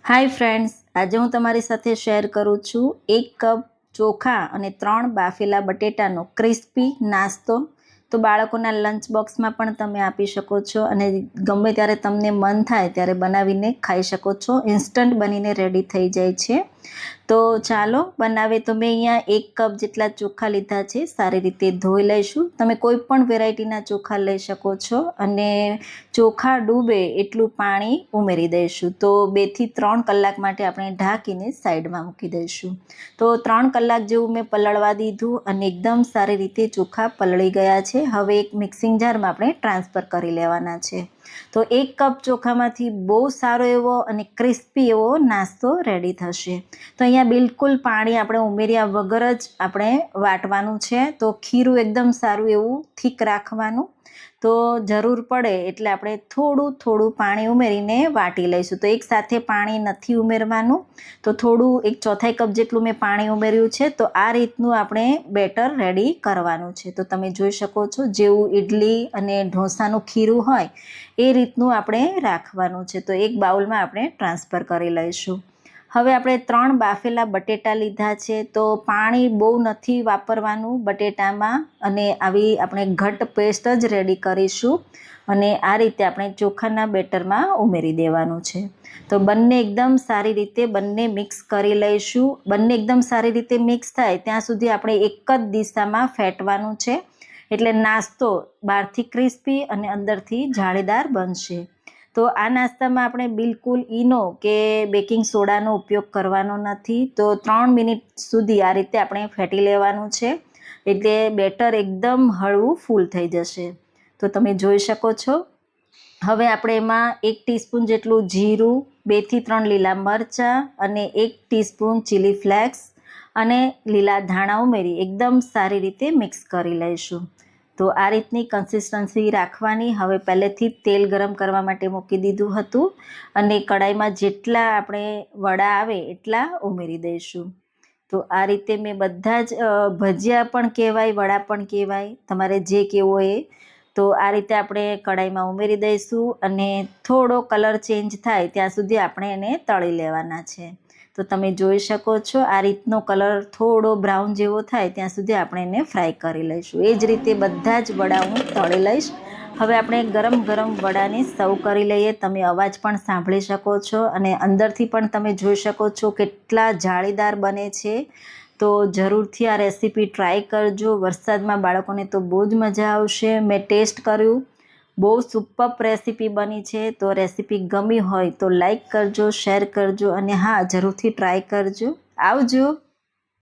Hi friends, આજે હું તમારી સાથે શેર કરું છું 1 કપ ચોખા અને 3 બાફેલા બટેટાનો ક્રિસ્પી નાસ્તો. તો બાળકોના લંચ બોક્સમાં પણ તમે આપી શકો છો અને ગમે ત્યારે તમને મન થાય ત્યારે બનાવીને ખાઈ શકો છો. ઇન્સ્ટન્ટ બનીને રેડી થઈ જાય છે. તો ચાલો બનાવે. તો મેં અહીંયા 1 કપ જેટલા ચોખા લીધા છે. સારી રીતે ધોઈ લઈશું. તમે કોઈ પણ વેરાયટીના ચોખા લઈ શકો છો અને ચોખા ડૂબે એટલું પાણી ઉમેરી દઈશું. તો 2 થી 3 કલાક માટે આપણે ઢાંકીને સાઈડમાં મૂકી દઈશું. તો 3 કલાક જેવું મેં પલળવા દીધું અને એકદમ સારી રીતે ચોખા પલળી ગયા છે. હવે એક મિક્સિંગ જારમાં આપણે ટ્રાન્સફર કરી લેવાના છે. તો 1 કપ ચોખામાંથી બહુ સારો એવો અને ક્રિસ્પી એવો નાસ્તો રેડી થશે. તો અહીંયા બિલકુલ પાણી આપણે ઉમેર્યા વગર જ આપણે વાટવાનું છે. તો ખીરું એકદમ સારું એવું થીક રાખવાનું. તો જરૂર પડે એટલે આપણે થોડું પાણી ઉમેરીને વાટી લઈશું. તો એક સાથે પાણી નથી ઉમેરવાનું. તો થોડું 1/4 કપ જેટલું મેં પાણી ઉમેર્યું છે. તો આ રીતનું આપણે બેટર રેડી કરવાનું છે. તો તમે જોઈ શકો છો જેવું ઇડલી અને ઢોસાનું ખીરું હોય એ રીતનું આપણે રાખવાનું છે. તો એક બાઉલમાં આપણે ટ્રાન્સફર કરી લઈશું. હવે આપણે 3 બાફેલા બટેટા લીધા છે. તો પાણી બહુ નથી વાપરવાનું બટેટામાં અને આવી આપણે ઘટ પેસ્ટ જ રેડી કરીશું અને આ રીતે આપણે ચોખાના બેટરમાં ઉમેરી દેવાનું છે. તો બંને એકદમ સારી રીતે મિક્સ કરી લઈશું. બંને એકદમ સારી રીતે મિક્સ થાય ત્યાં સુધી આપણે એક જ દિશામાં ફેટવાનું છે. એટલે નાસ્તો બહારથી ક્રિસ્પી અને અંદરથી જાળીદાર બનશે. તો આ નાસ્તામાં આપણે બિલકુલ ઈનો કે બેકિંગ સોડાનો ઉપયોગ કરવાનો નથી. તો 3 મિનિટ સુધી આ રીતે આપણે ફેટી લેવાનું છે. એટલે બેટર એકદમ હળવું ફૂલ થઈ જશે. તો તમે જોઈ શકો છો. હવે આપણે એમાં 1 ટીસ્પૂન જેટલું જીરું, 2 થી 3 લીલા મરચાં અને 1 ટીસ્પૂન ચીલી ફ્લેક્સ અને લીલા ધાણા ઉમેરી એકદમ સારી રીતે મિક્સ કરી લઈશું. તો આ રીતની કન્સિસ્ટન્સી રાખવાની. હવે પહેલેથી તેલ ગરમ કરવા માટે મૂકી દીધું હતું અને કડાઈમાં જેટલા આપણે વડા આવે એટલા ઉમેરી દઈશું. તો આ રીતે મેં બધા જ ભજીયા પણ કહેવાય, વડા પણ કહેવાય, તમારે જે કહેવો એ. તો આ રીતે આપણે કડાઈમાં ઉમેરી દઈશું અને થોડો કલર ચેન્જ થાય ત્યાં સુધી આપણે એને તળી લેવાના છે. તો તમે જોઈ શકો છો આ રીતનો કલર થોડો બ્રાઉન જેવો થાય ત્યાં સુધી આપણે એને ફ્રાય કરી લઈશું. એ જ રીતે બધા જ વડા હું તળી લઈશ. હવે આપણે ગરમ વડાને સર્વ કરી લઈએ. તમે અવાજ પણ સાંભળી શકો છો અને અંદરથી પણ તમે જોઈ શકો છો કેટલા જાળીદાર બને છે. તો જરૂરથી આ રેસીપી ટ્રાય કરજો. વરસાદમાં બાળકોને તો બહુ જ મજા આવશે. મેં ટેસ્ટ કર્યું, બહુ સુપર્બ રેસીપી બની છે. તો રેસીપી ગમી હોય તો લાઈક કરજો, શેર કરજો અને હા, જરૂરથી ટ્રાય કરજો. આવજો.